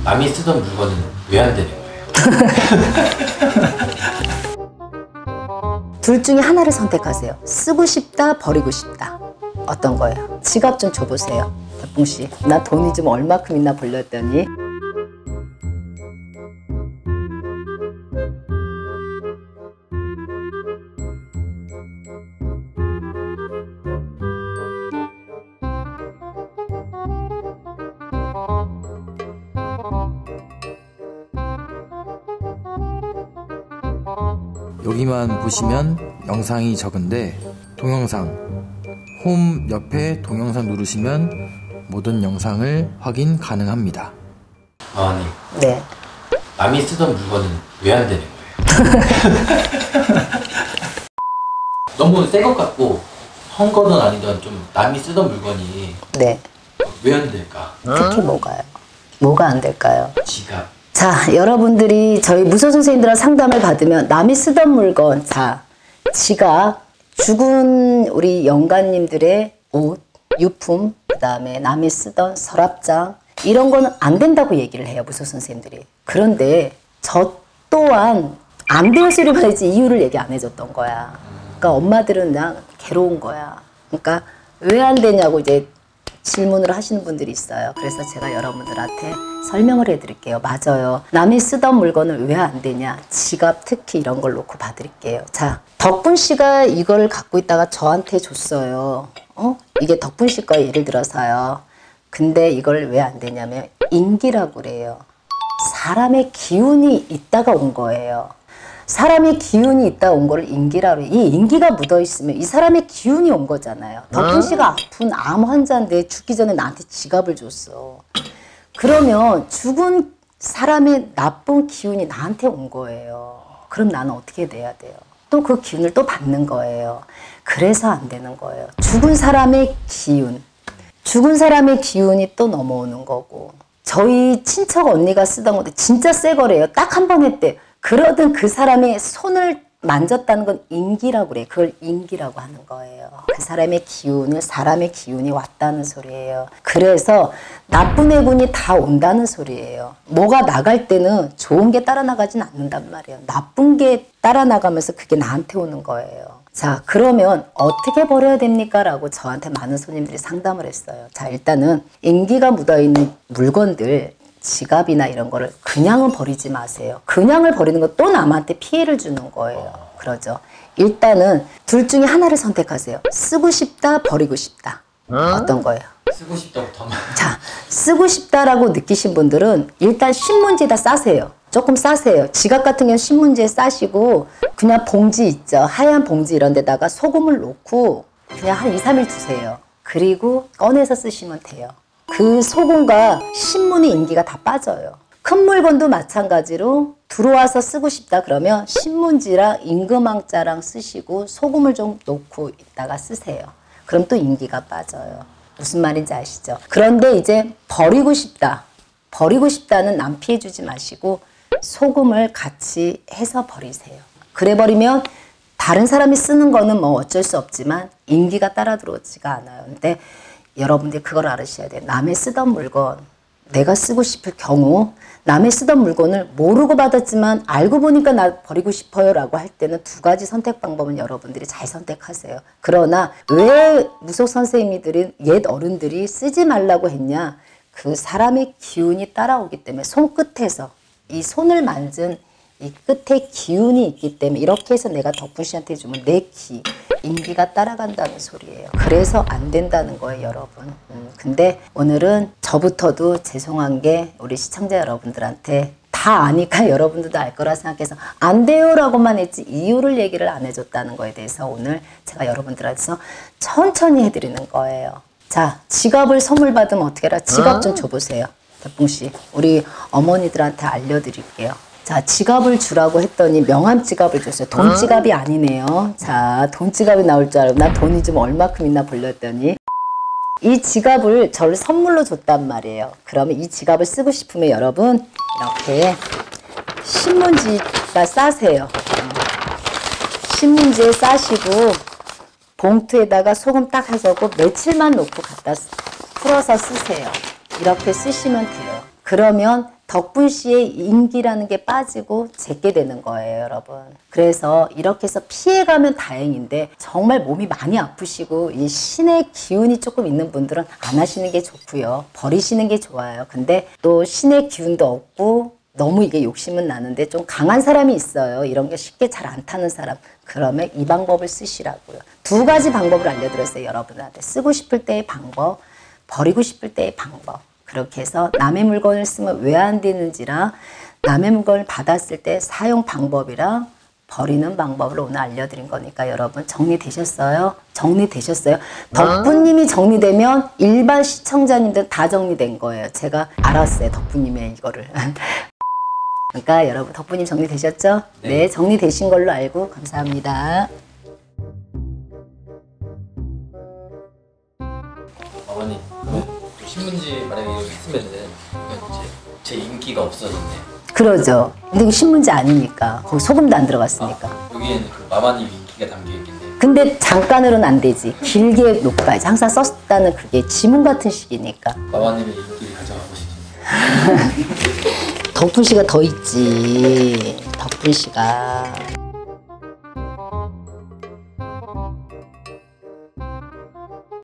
남이 쓰던 물건은 왜 안 되는 거예요? 둘 중에 하나를 선택하세요. 쓰고 싶다, 버리고 싶다. 어떤 거예요? 지갑 좀 줘보세요. 대풍씨, 나 돈이 좀 얼마큼 있나 보려더니 여기만 보시면 영상이 적은데 동영상 홈 옆에 동영상 누르시면 모든 영상을 확인 가능합니다. 아니. 네. 남이 쓰던 물건은 왜 안 되는 거예요? 너무 새 것 같고 헌 거든 아니든 좀 남이 쓰던 물건이 네. 왜 안 될까? 특히 뭐가요? 뭐가 안 될까요? 지갑. 자, 여러분들이 저희 무서 선생님들과 상담을 받으면 남이 쓰던 물건, 자, 지갑, 죽은 우리 영가님들의 옷, 유품, 그 다음에 남이 쓰던 서랍장, 이런 거는 안 된다고 얘기를 해요, 무서 선생님들이. 그런데 저 또한 안 돼요 소리만 했지 이유를 얘기 안 해줬던 거야. 그러니까 엄마들은 그냥 괴로운 거야. 그러니까 왜 안 되냐고 이제 질문을 하시는 분들이 있어요. 그래서 제가 여러분들한테 설명을 해드릴게요. 맞아요. 남이 쓰던 물건을 왜 안 되냐. 지갑 특히 이런 걸 놓고 봐드릴게요. 자, 덕분 씨가 이걸 갖고 있다가 저한테 줬어요. 이게 덕분 씨 거 예를 들어서요. 근데 이걸 왜 안 되냐면 인기라고 그래요. 사람의 기운이 있다가 온 거예요. 사람의 기운이 있다 온 거를 인기라고 해요. 이 인기가 묻어있으면 이 사람의 기운이 온 거잖아요. 덕분 씨가 아픈 암 환자인데 죽기 전에 나한테 지갑을 줬어. 그러면 죽은 사람의 나쁜 기운이 나한테 온 거예요. 그럼 나는 어떻게 돼야 돼요? 또 그 기운을 또 받는 거예요. 그래서 안 되는 거예요. 죽은 사람의 기운. 죽은 사람의 기운이 또 넘어오는 거고. 저희 친척 언니가 쓰던 건데 진짜 새 거래요. 딱 한 번 했대. 그러던 그 사람의 손을 만졌다는 건 인기라고 그래요. 그걸 인기라고 하는 거예요. 그 사람의 기운을, 사람의 기운이 왔다는 소리예요. 그래서 나쁜 해군이 다 온다는 소리예요. 뭐가 나갈 때는 좋은 게 따라 나가진 않는단 말이에요. 나쁜 게 따라 나가면서 그게 나한테 오는 거예요. 자, 그러면 어떻게 버려야 됩니까? 라고 저한테 많은 손님들이 상담을 했어요. 자, 일단은 인기가 묻어있는 물건들, 지갑이나 이런 거를 그냥은 버리지 마세요. 그냥을 버리는 건 또 남한테 피해를 주는 거예요. 그러죠. 일단은 둘 중에 하나를 선택하세요. 쓰고 싶다, 버리고 싶다. 어떤 거예요? 쓰고 싶다고 더 많이. 자, 쓰고 싶다라고 느끼신 분들은 일단 신문지에다 싸세요. 조금 싸세요. 지갑 같은 경우는 신문지에 싸시고 그냥 봉지 있죠. 하얀 봉지 이런 데다가 소금을 넣고 그냥 한 2, 3일 두세요. 그리고 꺼내서 쓰시면 돼요. 그 소금과 신문의 인기가 다 빠져요. 큰 물건도 마찬가지로 들어와서 쓰고 싶다 그러면 신문지랑 임금왕자랑 쓰시고 소금을 좀 넣고 있다가 쓰세요. 그럼 또 인기가 빠져요. 무슨 말인지 아시죠? 그런데 이제 버리고 싶다. 버리고 싶다는 남 피해 주지 마시고 소금을 같이 해서 버리세요. 그래 버리면 다른 사람이 쓰는 거는 뭐 어쩔 수 없지만 인기가 따라 들어오지가 않아요. 근데 여러분들이 그걸 알으셔야 돼요. 남의 쓰던 물건, 내가 쓰고 싶을 경우 남의 쓰던 물건을 모르고 받았지만 알고 보니까 나 버리고 싶어요 라고 할 때는 두 가지 선택 방법은 여러분들이 잘 선택하세요. 그러나 왜 무속 선생님들은 옛 어른들이 쓰지 말라고 했냐? 그 사람의 기운이 따라오기 때문에 손끝에서 이 손을 만진 이 끝에 기운이 있기 때문에 이렇게 해서 내가 덕분 씨한테 주면 내 기, 인기가 따라간다는 소리예요. 그래서 안 된다는 거예요, 여러분. 근데 오늘은 저부터도 죄송한 게 우리 시청자 여러분들한테 다 아니까 여러분들도 알 거라 생각해서 안 돼요 라고만 했지 이유를 얘기를 안 해줬다는 거에 대해서 오늘 제가 여러분들한테서 천천히 해드리는 거예요. 자, 지갑을 선물 받으면 어떻게 해라? 지갑 좀 줘보세요. 대풍 씨, 우리 어머니들한테 알려드릴게요. 자, 지갑을 주라고 했더니 명함 지갑을 줬어요. 돈 지갑이 아니네요. 자, 돈 지갑이 나올 줄 알고 나 돈이 좀 얼마큼 있나 보렸더니 이 지갑을 저를 선물로 줬단 말이에요. 그러면 이 지갑을 쓰고 싶으면 여러분 이렇게 신문지가 싸세요. 신문지에 싸시고 봉투에다가 소금 딱 해서 며칠만 놓고 갖다 풀어서 쓰세요. 이렇게 쓰시면 돼요. 그러면 덕분 씨의 인기라는 게 빠지고 제게 되는 거예요, 여러분. 그래서 이렇게 해서 피해가면 다행인데 정말 몸이 많이 아프시고 이 신의 기운이 조금 있는 분들은 안 하시는 게 좋고요. 버리시는 게 좋아요. 근데 또 신의 기운도 없고 너무 이게 욕심은 나는데 좀 강한 사람이 있어요. 이런 게 쉽게 잘 안 타는 사람. 그러면 이 방법을 쓰시라고요. 2가지 방법을 알려드렸어요, 여러분한테. 쓰고 싶을 때의 방법, 버리고 싶을 때의 방법. 그렇게 해서 남의 물건을 쓰면 왜 안 되는지랑 남의 물건을 받았을 때 사용 방법이랑 버리는 방법을 오늘 알려드린 거니까 여러분 정리되셨어요? 정리되셨어요? 덕분님이 정리되면 일반 시청자님들 다 정리된 거예요. 제가 알았어요, 덕분님의 이거를. 그러니까 여러분 덕분님 정리되셨죠? 네, 정리되신 걸로 알고 감사합니다. 어머니, 신문지 만약에 여기 있으면은 이제 제 인기가 없어졌네. 그러죠. 근데 이거 신문지 아니니까. 거기 소금도 안 들어갔으니까. 여기에는 그 마마님 인기가 담겨 있겠네. 근데 잠깐으로는 안 되지. 길게 높아야지. 항상 썼다는 그게 지문 같은 식이니까. 마마님의 인기를 가져가고 싶은데. 덕분 씨가 더 있지. 덕분 씨가.